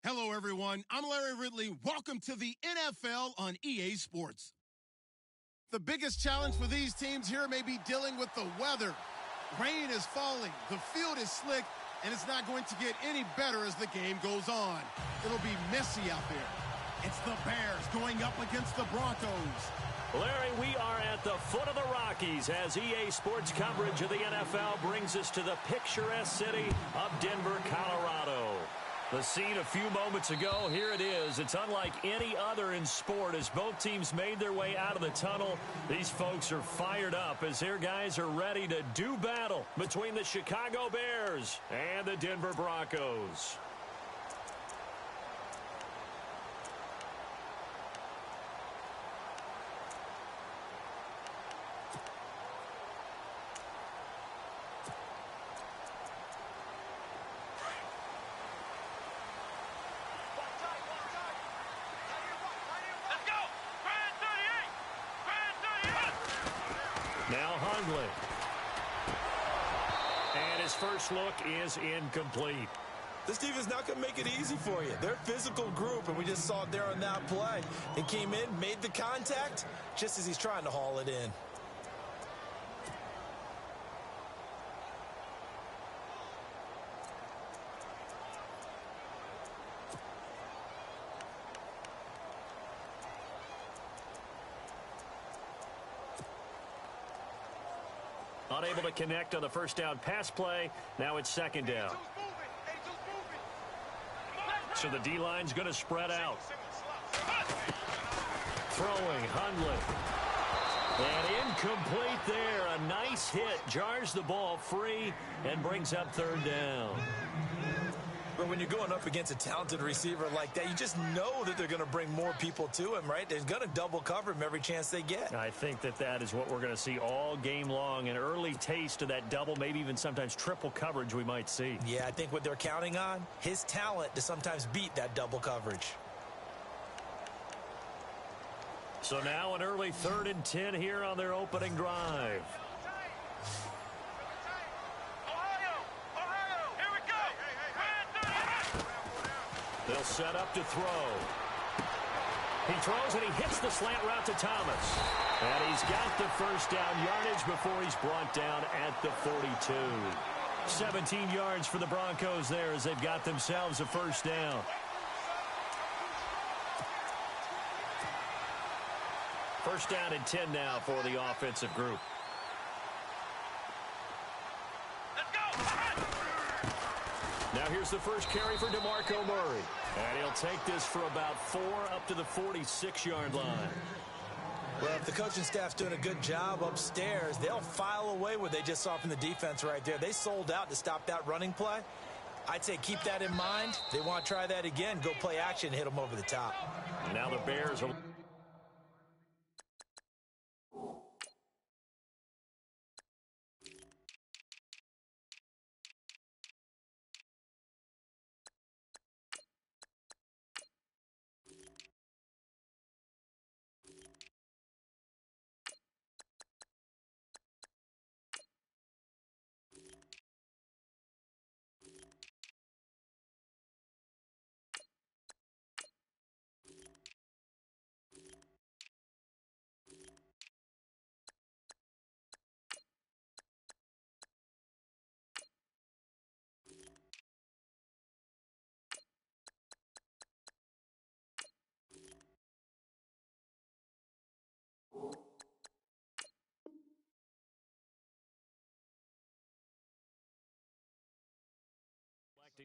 Hello, everyone. I'm Larry Ridley. Welcome to the NFL on EA Sports. The biggest challenge for these teams here may be dealing with the weather. Rain is falling, the field is slick, and it's not going to get any better as the game goes on. It'll be messy out there. It's the Bears going up against the Broncos. Larry, we are at the foot of the Rockies as EA Sports coverage of the NFL brings us to the picturesque city of Denver, Colorado. The scene a few moments ago, here it is. It's unlike any other in sport as both teams made their way out of the tunnel. These folks are fired up as their guys are ready to do battle between the Chicago Bears and the Denver Broncos. Now Hundley. And his first look is incomplete. This defense not going to make it easy for you. They're a physical group, and we just saw it there on that play. They came in, made the contact, just as he's trying to haul it in. Unable to connect on the first down pass play. Now it's second down. So the D-line's going to spread out. Throwing, Hundley. And incomplete there. A nice hit. Jars the ball free and brings up third down. But when you're going up against a talented receiver like that, you just know that they're going to bring more people to him, right? They're going to double cover him every chance they get. I think that is what we're going to see all game long. An early taste of that double, maybe even sometimes triple coverage we might see. Yeah, I think what they're counting on, his talent to sometimes beat that double coverage. So now an early 3rd and 10 here on their opening drive. They'll set up to throw. He throws and he hits the slant route to Thomas. And he's got the first down yardage before he's brought down at the 42. 17 yards for the Broncos there as they've got themselves a first down. First down and 10 now for the offensive group. Now here's the first carry for DeMarco Murray. And he'll take this for about 4 up to the 46-yard line. Well, if the coaching staff's doing a good job upstairs, they'll file away what they just saw from the defense right there. They sold out to stop that running play. I'd say keep that in mind. If they want to try that again, go play action, hit them over the top. And now the Bears are...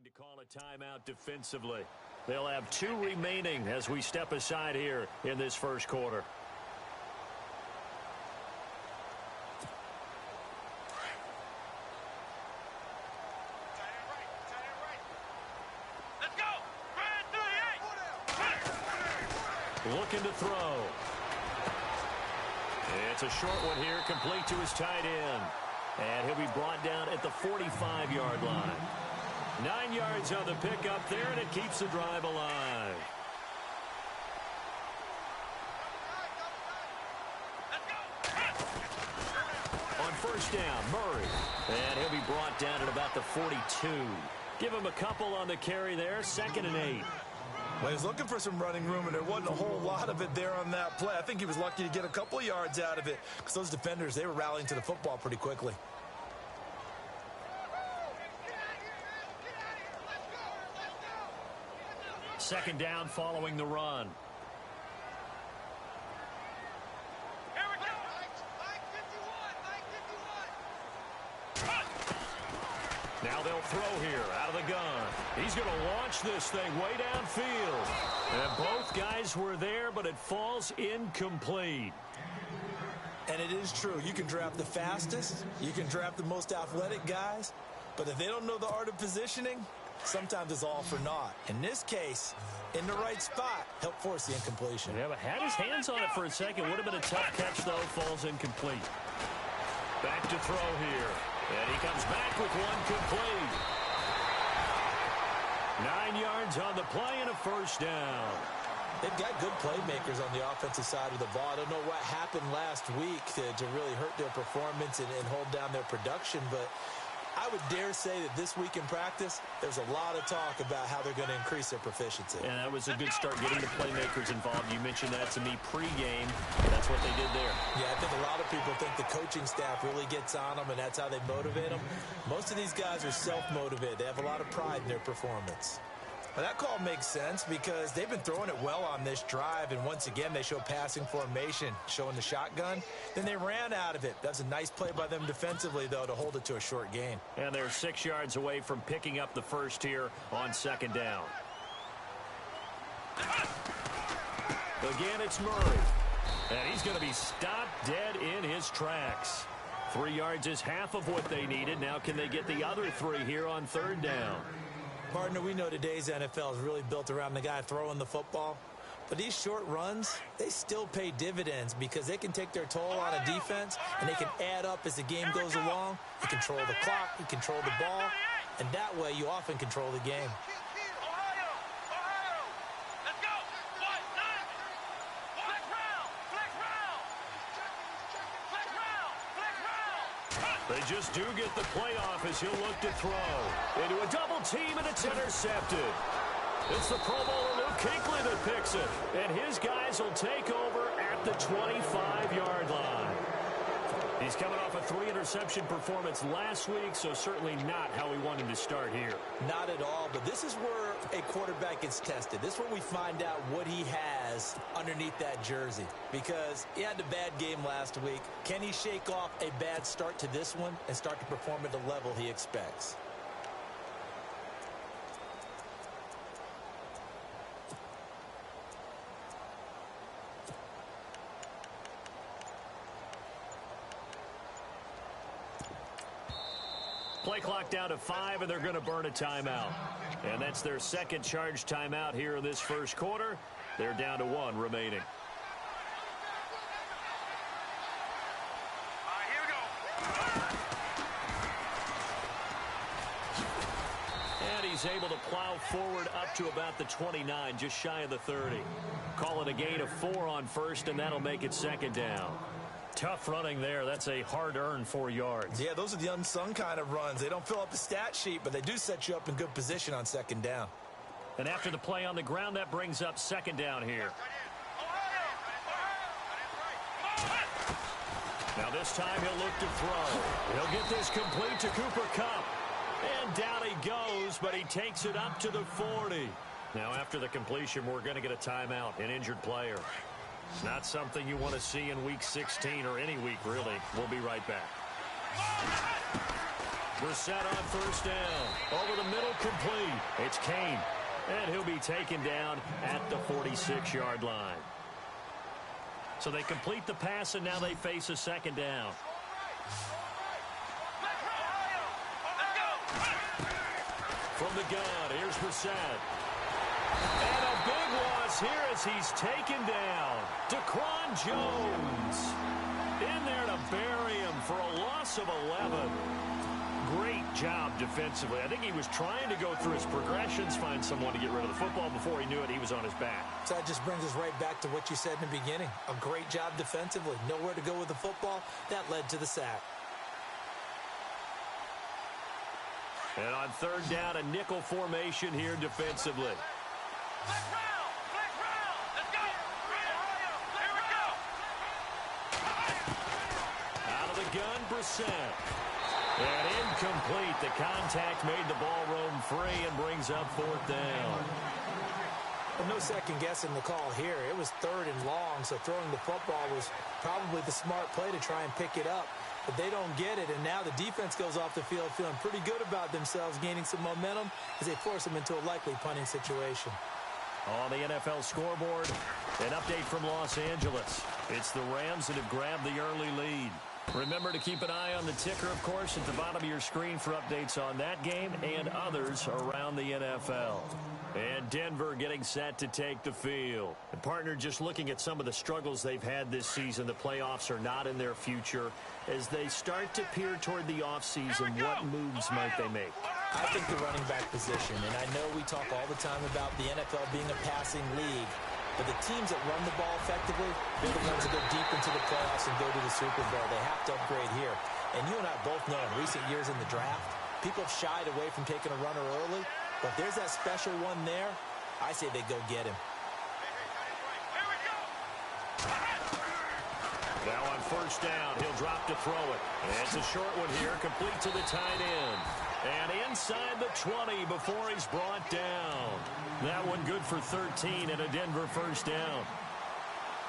to call a timeout defensively. They'll have 2 remaining as we step aside here in this first quarter. Looking to throw. It's a short one here, complete to his tight end. And he'll be brought down at the 45-yard line. 9 yards on the pickup there, and it keeps the drive alive. On first down, Murray. And he'll be brought down at about the 42. Give him a couple on the carry there, 2nd and 8. Well, he was looking for some running room, and there wasn't a whole lot of it there on that play. I think he was lucky to get a couple of yards out of it because those defenders, they were rallying to the football pretty quickly. Second down following the run. Now they'll throw here out of the gun. He's going to launch this thing way downfield. And both guys were there, but it falls incomplete. And it is true. You can draft the fastest. You can draft the most athletic guys. But if they don't know the art of positioning, sometimes it's all for naught. In this case, in the right spot, helped force the incompletion. Yeah, but had his hands on it for a second. Would have been a tough catch, though. Falls incomplete. Back to throw here. And he comes back with one complete. 9 yards on the play and a first down. They've got good playmakers on the offensive side of the ball. I don't know what happened last week to really hurt their performance and hold down their production, but I would dare say that this week in practice, there's a lot of talk about how they're going to increase their proficiency. And that was a good start getting the playmakers involved. You mentioned that to me pregame. That's what they did there. Yeah, I think a lot of people think the coaching staff really gets on them, and that's how they motivate them. Most of these guys are self-motivated. They have a lot of pride in their performance. Well, that call makes sense because they've been throwing it well on this drive, and once again, they show passing formation, showing the shotgun. Then they ran out of it. That's a nice play by them defensively, though, to hold it to a short gain. And they're 6 yards away from picking up the first here on second down. Again, it's Murray. And he's going to be stopped dead in his tracks. 3 yards is half of what they needed. Now can they get the other 3 here on third down? Partner, we know today's NFL is really built around the guy throwing the football. But these short runs, they still pay dividends because they can take their toll on a defense, and they can add up as the game goes along. You control the clock, you control the ball, and that way you often control the game. They just do get the playoff as he'll look to throw. Into a double team, and it's intercepted. It's the Pro Bowler Luke Kuechly that picks it. And his guys will take over at the 25-yard line. He's coming off a 3-interception performance last week, so certainly not how we want him to start here. Not at all, but this is where a quarterback gets tested. This is where we find out what he has underneath that jersey. Because he had a bad game last week. Can he shake off a bad start to this one and start to perform at the level he expects? Play clock down to 5, and they're going to burn a timeout. And that's their second charged timeout here in this first quarter. They're down to 1 remaining. Here we go. And he's able to plow forward up to about the 29, just shy of the 30. Call it a gain of 4 on first, and that'll make it second down. Tough running there. That's a hard-earned 4 yards. Yeah, those are the unsung kind of runs. They don't fill up the stat sheet, but they do set you up in good position on second down. And after the play on the ground, that brings up second down here. Now this time he'll look to throw. He'll get this complete to Cooper Kupp. And down he goes, but he takes it up to the 40. Now after the completion, we're going to get a timeout, an injured player. Not something you want to see in Week 16 or any week, really. We'll be right back. We're set on first down. Over the middle, complete. It's Kane. And he'll be taken down at the 46-yard line. So they complete the pass, and now they face a second down. From the gun, here's Brissett. And a big loss here as he's taken down. Daquan Jones in there to bury him for a loss of 11. Great job defensively. I think he was trying to go through his progressions, find someone to get rid of the football. Before he knew it, he was on his back. So that just brings us right back to what you said in the beginning. A great job defensively. Nowhere to go with the football. That led to the sack. And on third down, a nickel formation here defensively. Out of the gun, Brissett. And incomplete. The contact made the ball roam free and brings up fourth down. Well, no second guessing the call here. It was 3rd and long, so throwing the football was probably the smart play to try and pick it up. But they don't get it, and now the defense goes off the field feeling pretty good about themselves, gaining some momentum as they force them into a likely punting situation. On the NFL scoreboard, an update from Los Angeles. It's the Rams that have grabbed the early lead. Remember to keep an eye on the ticker, of course, at the bottom of your screen for updates on that game and others around the NFL. And Denver getting set to take the field. And partner, just looking at some of the struggles they've had this season, the playoffs are not in their future. As they start to peer toward the offseason, what moves might they make? I think the running back position, and I know we talk all the time about the NFL being a passing league, but the teams that run the ball effectively, they're the ones that go deep into the playoffs and go to the Super Bowl. They have to upgrade here. And you and I both know in recent years in the draft, people have shied away from taking a runner early, but if there's that special one there, I say they go get him. Now on first down, he'll drop to throw it. And it's a short one here, complete to the tight end. And inside the 20 before he's brought down. That one good for 13 and a Denver first down.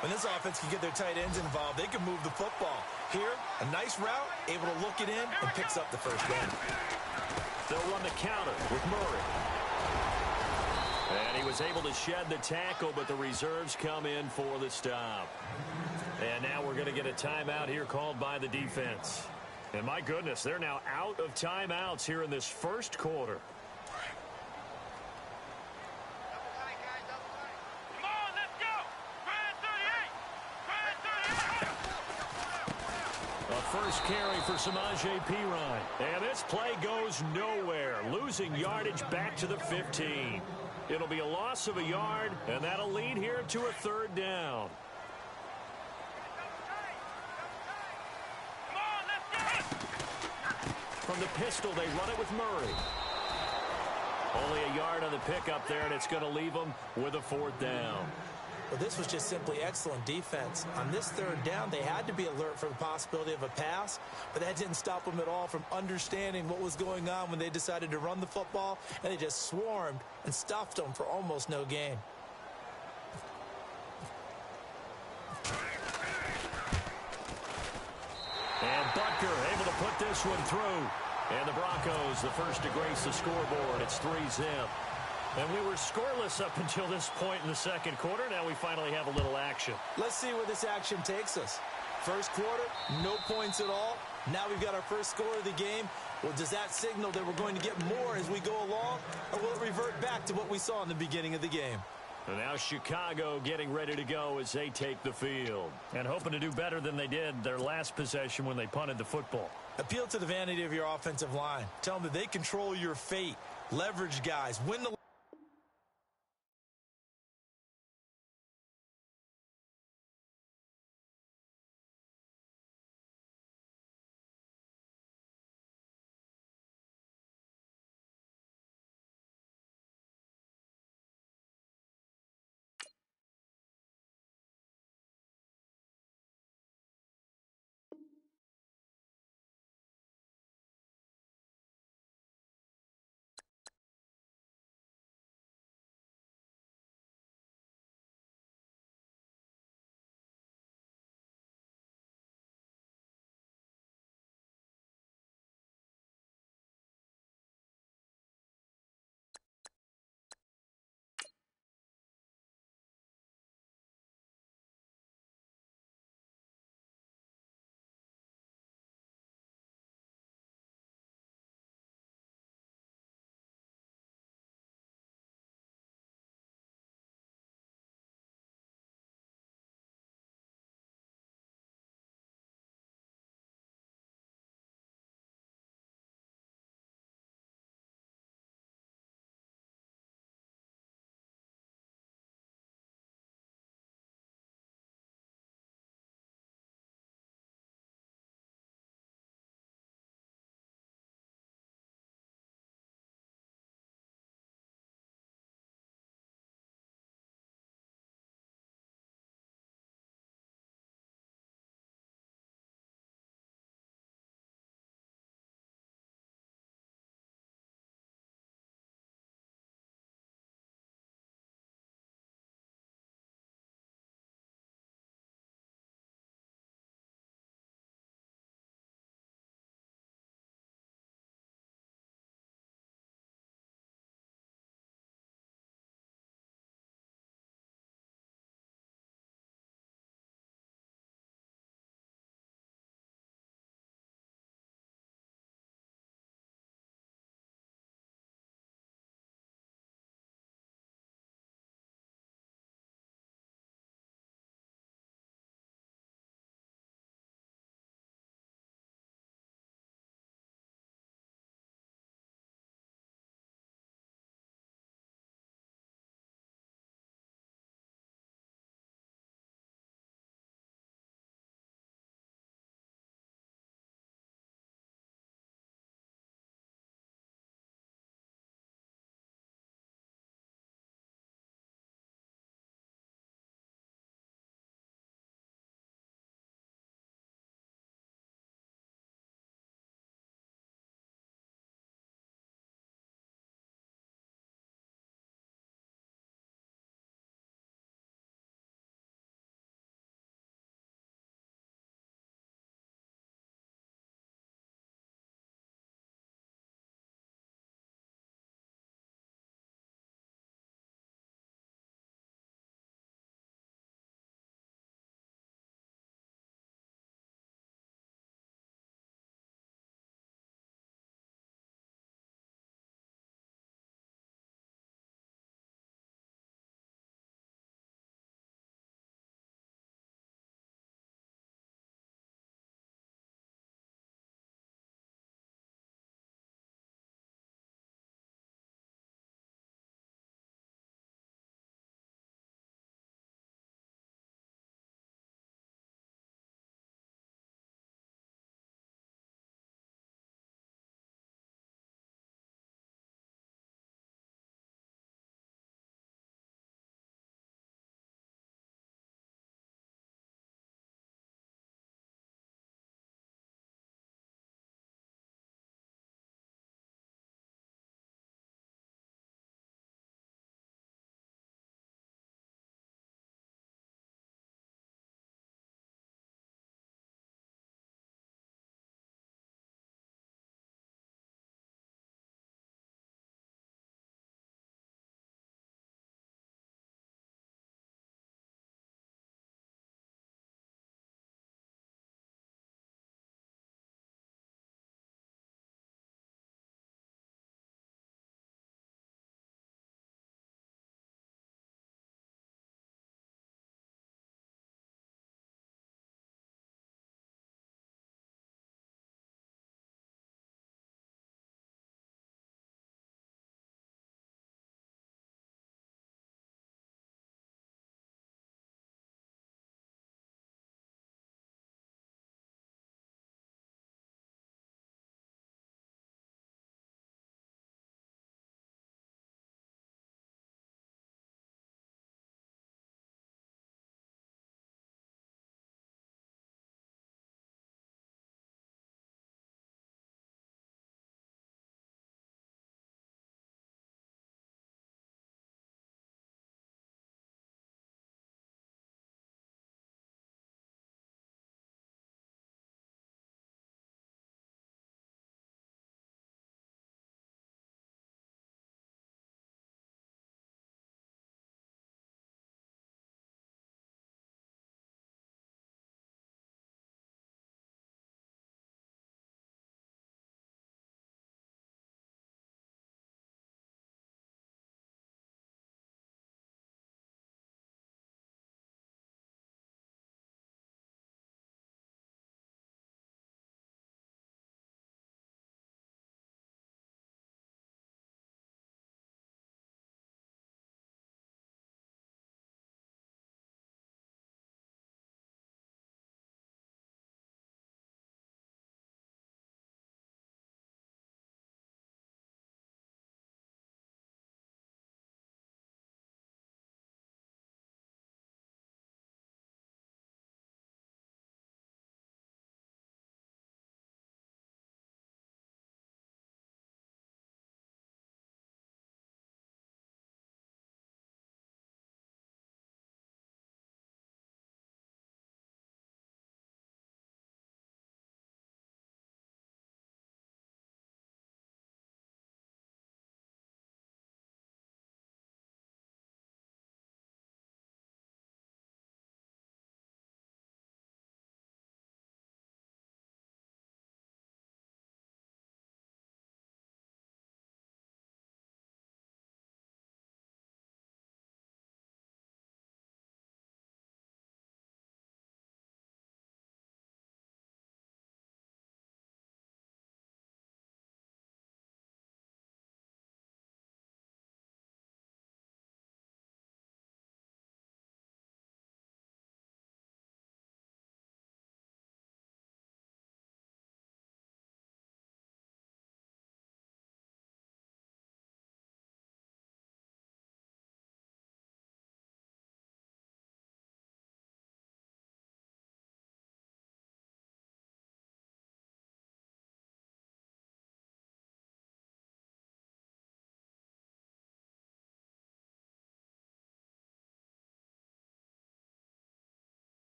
When this offense can get their tight ends involved, they can move the football. Here, a nice route, able to look it in, and picks up the first down. They'll run the counter with Murray. And he was able to shed the tackle, but the reserves come in for the stop. And now we're going to get a timeout here called by the defense. And my goodness, they're now out of timeouts here in this first quarter. A first carry for Samaje Perine. And this play goes nowhere. Losing yardage back to the 15. It'll be a loss of a yard, and that'll lead here to a third down. From the pistol, they run it with Murray. Only a yard on the pickup there, and it's going to leave them with a fourth down. Well, this was just simply excellent defense. On this third down, they had to be alert for the possibility of a pass, but that didn't stop them at all from understanding what was going on when they decided to run the football, and they just swarmed and stuffed them for almost no gain. And Butker able to put this one through. And the Broncos, the first to grace the scoreboard. It's 3-0. And we were scoreless up until this point in the second quarter. Now we finally have a little action. Let's see where this action takes us. First quarter, no points at all. Now we've got our first score of the game. Well, does that signal that we're going to get more as we go along? Or will it revert back to what we saw in the beginning of the game? And now Chicago getting ready to go as they take the field. And hoping to do better than they did their last possession when they punted the football. Appeal to the vanity of your offensive line. Tell them that they control your fate. Leverage guys. Win the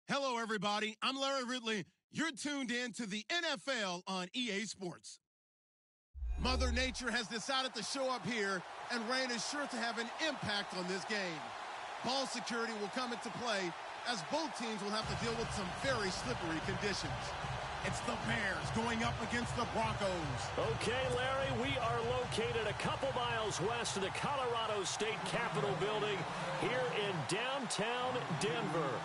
Hello, everybody. I'm Larry Ridley. You're tuned in to the NFL on EA Sports. Mother Nature has decided to show up here, and rain is sure to have an impact on this game. Ball security will come into play, as both teams will have to deal with some very slippery conditions. It's the Bears going up against the Broncos. Okay, Larry, we are located a couple miles west of the Colorado State Capitol building here in downtown Denver.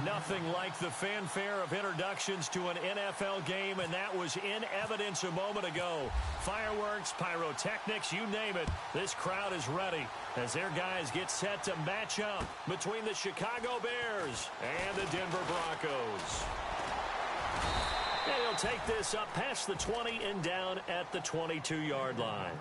Nothing like the fanfare of introductions to an NFL game, and that was in evidence a moment ago. Fireworks, pyrotechnics, you name it. This crowd is ready as their guys get set to match up between the Chicago Bears and the Denver Broncos. And he'll take this up past the 20 and down at the 22-yard line.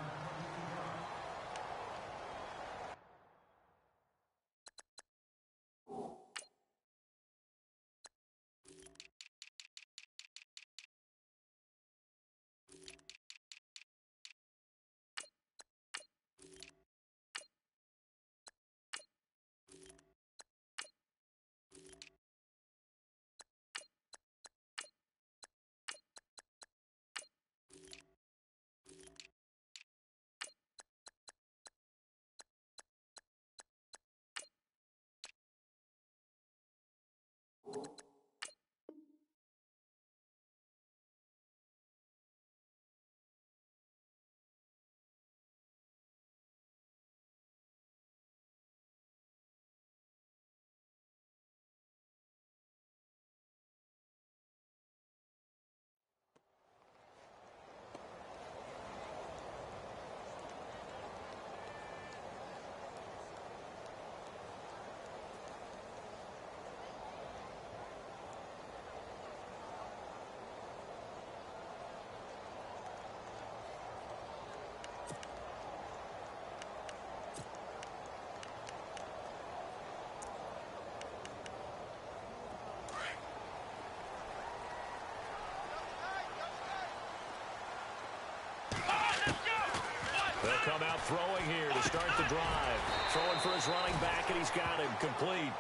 They'll come out throwing here to start the drive. Throwing for his running back, and he's got him complete.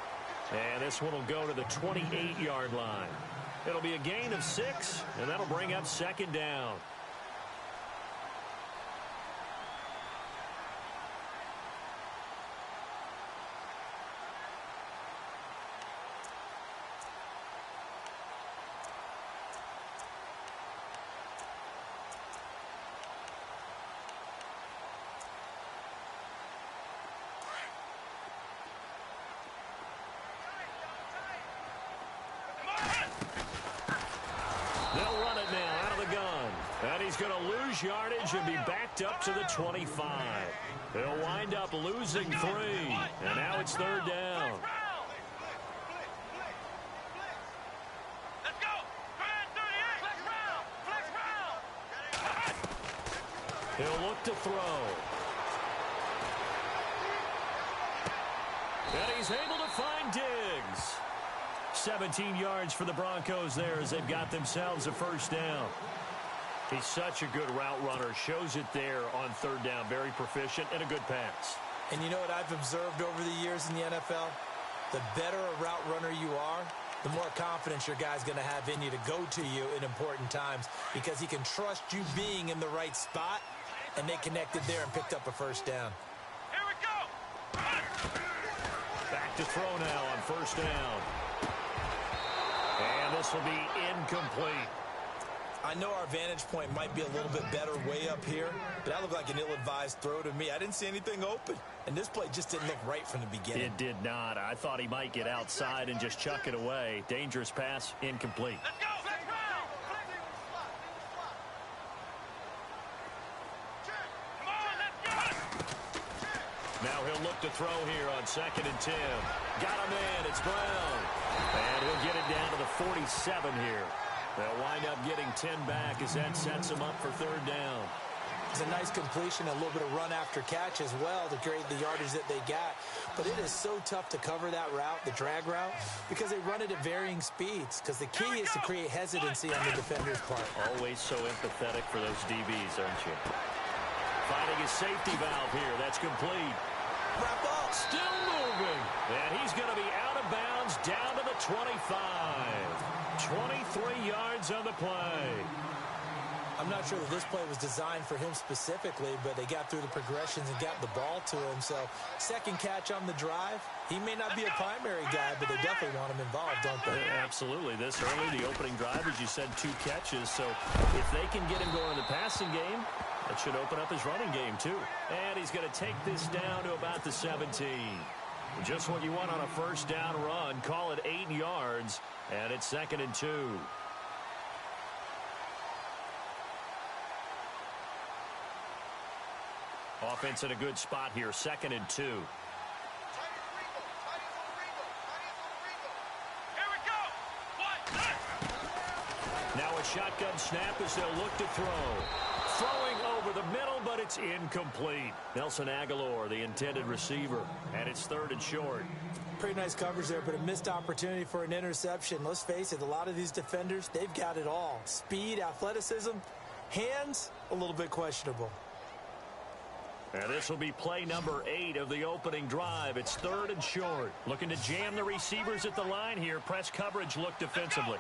And this one will go to the 28-yard line. It'll be a gain of 6, and that'll bring up second down. They'll run it now out of the gun. And he's going to lose yardage and be backed up to the 25. They'll wind up losing 3. And now it's third down. Let's go. He'll look to throw. And he's able to find Diggs. 17 yards for the Broncos there as they've got themselves a first down. He's such a good route runner. Shows it there on third down. Very proficient and a good pass. And you know what I've observed over the years in the NFL? The better a route runner you are, the more confidence your guy's going to have in you to go to you in important times because he can trust you being in the right spot, and they connected there and picked up a first down. Here we go. Back to throw now on first down. And this will be incomplete. I know our vantage point might be a little bit better way up here, but that looked like an ill-advised throw to me. I didn't see anything open, and this play just didn't look right from the beginning. It did not. I thought he might get outside and just chuck it away. Dangerous pass, incomplete. Let's go. Let's round. Come on, let's go. Now he'll look to throw here on 2nd and 10. Got him in. It's Brown. And he'll get it down to the 47 here. They'll wind up getting 10 back as that sets them up for third down. It's a nice completion, a little bit of run after catch as well to create the yardage that they got. But it is so tough to cover that route, the drag route, because they run it at varying speeds. Because the key is to create hesitancy on the defender's part. Always so empathetic for those DBs, aren't you? Finding his safety valve here. That's complete. Wrap up. Still moving. And he's going to be out of of bounds down to the 25. 23 yards on the play. I'm not sure that this play was designed for him specifically, but they got through the progressions and got the ball to him. So second catch on the drive. He may not be a primary guy, but they definitely want him involved, don't they? Absolutely. This early, the opening drive, as you said, 2 catches. So if they can get him going in the passing game, that should open up his running game too. And he's going to take this down to about the 17. Just what you want on a first down run. Call it 8 yards, and it's 2nd and 2. Offense in a good spot here, 2nd and 2. Here we go. Now a shotgun snap as they'll look to throw. Throwing over the middle, but it's incomplete. Nelson Aguilar, the intended receiver, and it's 3rd and short. Pretty nice coverage there, but a missed opportunity for an interception. Let's face it, a lot of these defenders, they've got it all. Speed, athleticism, hands, a little bit questionable. And this will be play number 8 of the opening drive. It's 3rd and short. Looking to jam the receivers at the line here. Press coverage look defensively.